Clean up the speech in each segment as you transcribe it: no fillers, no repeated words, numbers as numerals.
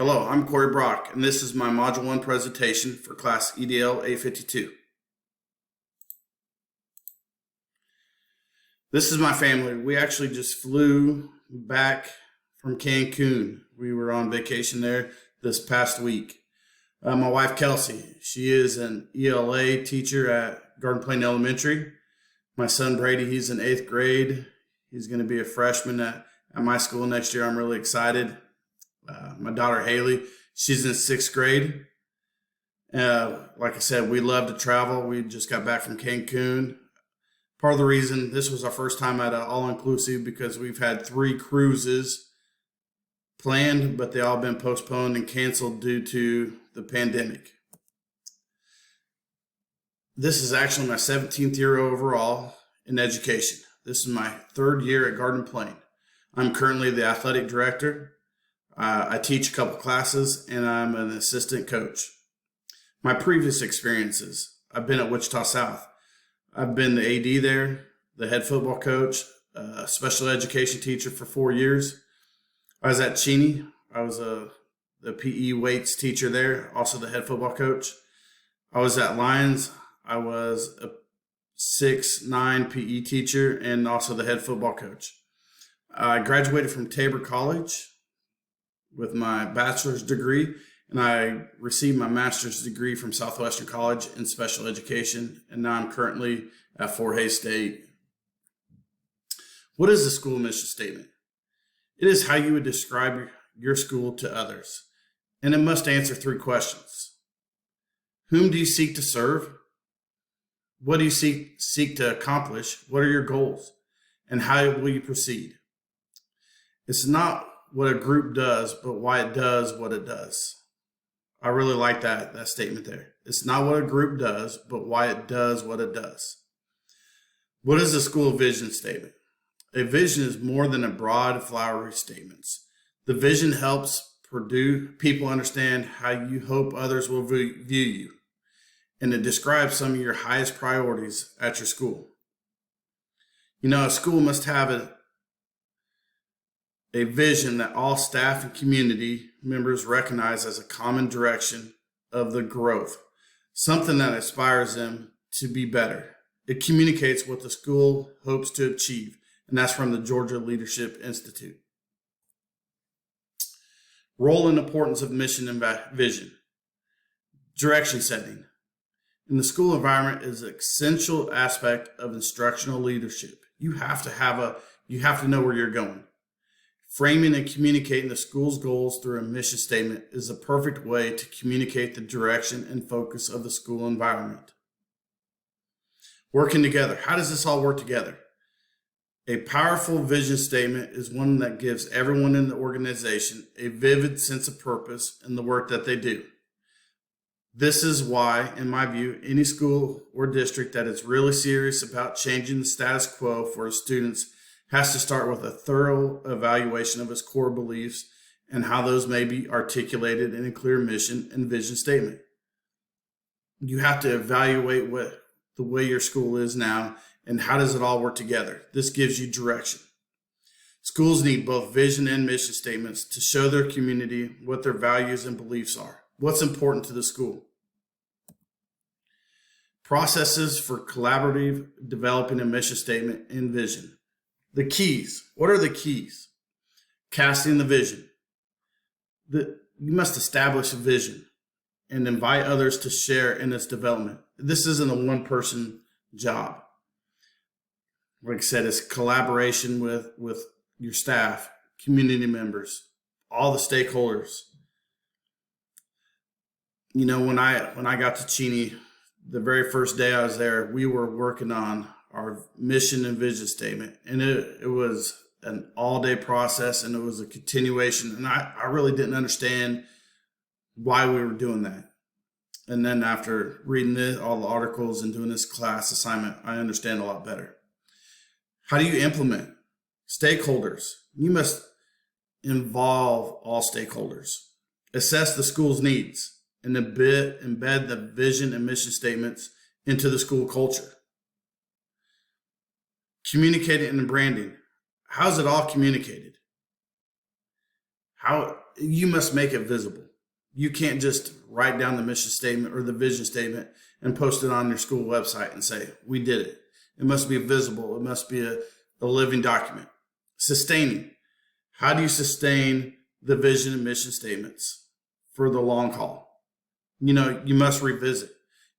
Hello, I'm Corey Brock, and this is my Module 1 presentation for Class EDL 852. This is my family. We actually just flew back from Cancun. We were on vacation there this past week. My wife, Kelsey, she is an ELA teacher at Garden Plain Elementary. My son, Brady, he's in 8th grade. He's going to be a freshman at my school next year. I'm really excited. My daughter, Haley, she's in 6th grade. Like I said, we love to travel. We just got back from Cancun. Part of the reason this was our first time at an all-inclusive because we've had 3 cruises planned, but they all been postponed and canceled due to the pandemic. This is actually my 17th year overall in education. This is my 3rd year at Garden Plain. I'm currently the athletic director. I teach a couple classes, and I'm an assistant coach. My previous experiences, I've been at Wichita South. I've been the AD there, the head football coach, special education teacher for 4 years. I was at Cheney. I was the PE weights teacher there, also the head football coach. I was at Lions. I was a 6'9" PE teacher and also the head football coach. I graduated from Tabor College with my bachelor's degree, and I received my master's degree from Southwestern College in special education, and now I'm currently at Fort Hays State. What is the school mission statement? It is how you would describe your school to others, and it must answer 3 questions. Whom do you seek to serve? What do you seek to accomplish? What are your goals? And how will you proceed? It's not what a group does, but why it does what it does. I really like that statement there. It's not what a group does, but why it does what it does. What is the school vision statement? A vision is more than a broad, flowery statements. The vision helps people understand how you hope others will view you, and it describes some of your highest priorities at your school. You know, a school must have a vision that all staff and community members recognize as a common direction of the growth, something that inspires them to be better. It communicates what the school hopes to achieve, and that's from the Georgia Leadership Institute. Role and importance of mission and vision. Direction setting. In the school environment is an essential aspect of instructional leadership. You have to know where you're going. Framing and communicating the school's goals through a mission statement is a perfect way to communicate the direction and focus of the school environment. Working together. How does this all work together? A powerful vision statement is one that gives everyone in the organization a vivid sense of purpose in the work that they do. This is why, in my view, any school or district that is really serious about changing the status quo for its students has to start with a thorough evaluation of its core beliefs and how those may be articulated in a clear mission and vision statement. You have to evaluate what the way your school is now and how does it all work together. This gives you direction. Schools need both vision and mission statements to show their community what their values and beliefs are. What's important to the school? Processes for collaborative developing a mission statement and vision. The keys. What are the keys? Casting the vision. You must establish a vision and invite others to share in its development. This isn't a one-person job. Like I said, it's collaboration with your staff, community members, all the stakeholders. You know, when I got to Cheney, the very first day I was there, we were working on our mission and vision statement. And it was an all-day process, and it was a continuation. And I really didn't understand why we were doing that. And then after reading all the articles and doing this class assignment, I understand a lot better. How do you implement? Stakeholders. You must involve all stakeholders. Assess the school's needs and embed the vision and mission statements into the school culture. Communicating and branding. How's it all communicated? How you must make it visible. You can't just write down the mission statement or the vision statement and post it on your school website and say, we did it. It must be visible. It must be a living document. Sustaining. How do you sustain the vision and mission statements for the long haul? You must revisit.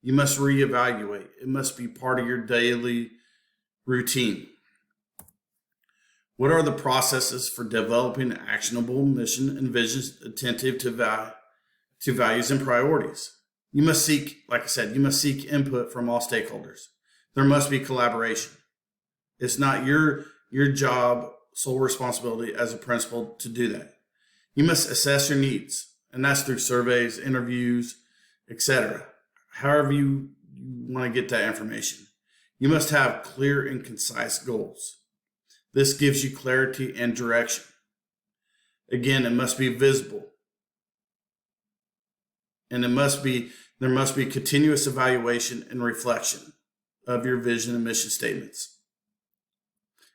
You must reevaluate. It must be part of your daily routine. What are the processes for developing an actionable mission and vision attentive to values and priorities? You must seek, like I said, you must seek input from all stakeholders. There must be collaboration. It's not your job, sole responsibility as a principal to do that. You must assess your needs, and that's through surveys, interviews, etc. However you want to get that information. You must have clear and concise goals. This gives you clarity and direction. Again, it must be visible. And there must be continuous evaluation and reflection of your vision and mission statements.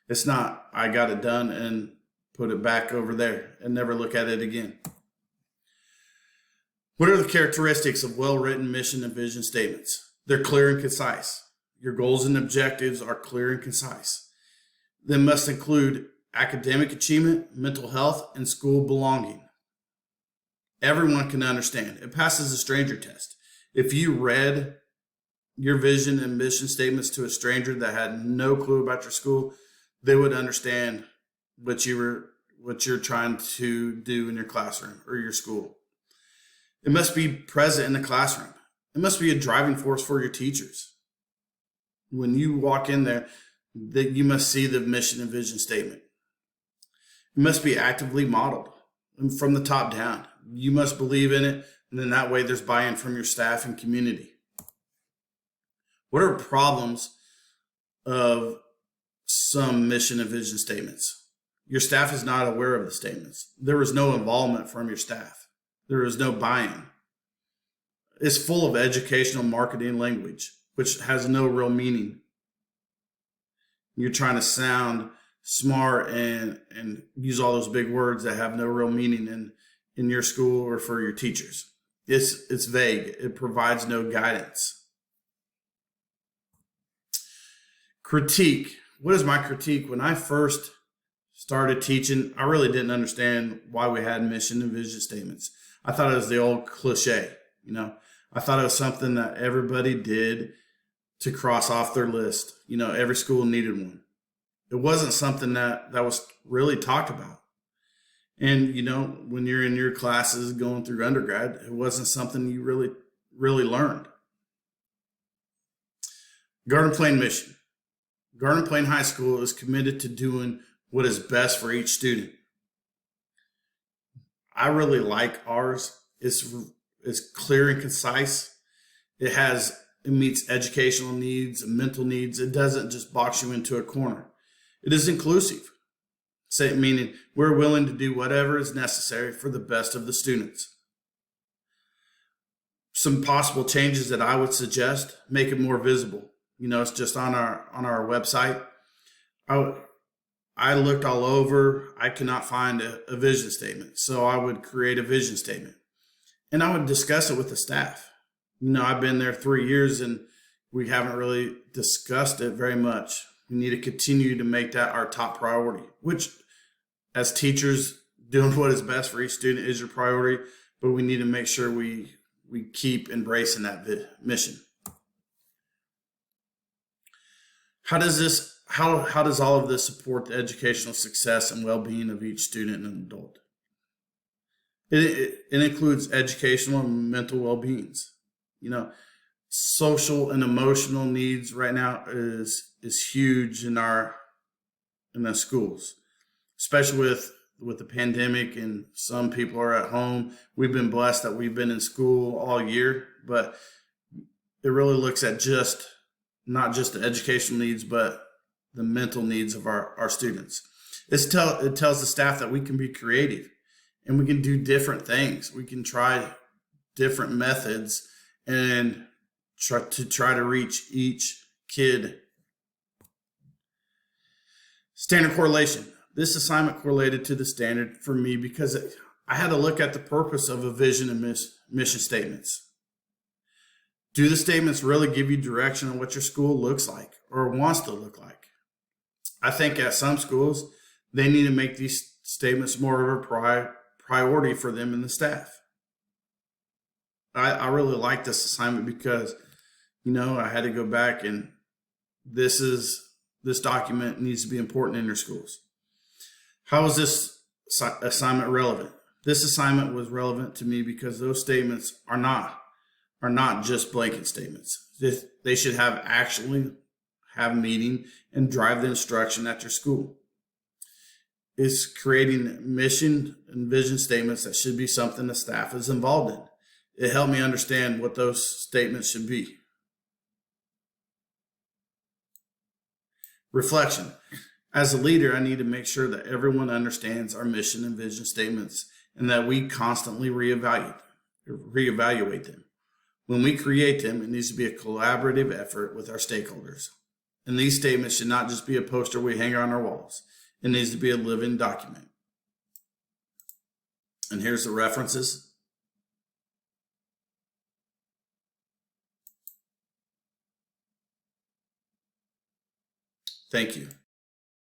It's not, I got it done and put it back over there and never look at it again. What are the characteristics of well-written mission and vision statements? They're clear and concise. Your goals and objectives are clear and concise. They must include academic achievement, mental health, and school belonging. Everyone can understand. It passes the stranger test. If you read your vision and mission statements to a stranger that had no clue about your school, they would understand what you're trying to do in your classroom or your school. It must be present in the classroom. It must be a driving force for your teachers. When you walk in there, that you must see the mission and vision statement. It must be actively modeled from the top down. You must believe in it, and then that way there's buy-in from your staff and community. What are problems of some mission and vision statements? Your staff is not aware of the statements. There was no involvement from your staff. There is no buy-in. It's full of educational marketing language, which has no real meaning. You're trying to sound smart and use all those big words that have no real meaning in your school or for your teachers. It's vague. It provides no guidance. Critique. What is my critique? When I first started teaching, I really didn't understand why we had mission and vision statements. I thought it was the old cliche, I thought it was something that everybody did to cross off their list. Every school needed one. It wasn't something that was really talked about. And, when you're in your classes going through undergrad, it wasn't something you really, really learned. Garden Plain mission. Garden Plain High School is committed to doing what is best for each student. I really like ours. It's clear and concise. It meets educational needs and mental needs. It doesn't just box you into a corner. It is inclusive, meaning we're willing to do whatever is necessary for the best of the students. Some possible changes that I would suggest: make it more visible. It's just on our website. I looked all over. I could not find a vision statement. So I would create a vision statement and I would discuss it with the staff. I've been there 3 years and we haven't really discussed it very much. We need to continue to make that our top priority, which as teachers, doing what is best for each student is your priority, but we need to make sure we keep embracing that mission. How does all of this support the educational success and well-being of each student and adult? It includes educational and mental well-beings. Social and emotional needs right now is huge in the schools, especially with the pandemic and some people are at home. We've been blessed that we've been in school all year, but it really looks at not just the educational needs, but the mental needs of our students. It tells the staff that we can be creative and we can do different things. We can try different methods and try to reach each kid. Standard correlation. This assignment correlated to the standard for me because I had to look at the purpose of a vision and mission statements. Do the statements really give you direction on what your school looks like or wants to look like? I think at some schools, they need to make these statements more of a priority for them and the staff. I really like this assignment because, I had to go back and this document needs to be important in your schools. How is this assignment relevant? This assignment was relevant to me because those statements are not just blanket statements. They should actually have meaning and drive the instruction at your school. It's creating mission and vision statements that should be something the staff is involved in. It helped me understand what those statements should be. Reflection. As a leader, I need to make sure that everyone understands our mission and vision statements and that we constantly reevaluate them. When we create them, it needs to be a collaborative effort with our stakeholders. And these statements should not just be a poster we hang on our walls. It needs to be a living document. And here's the references. Thank you.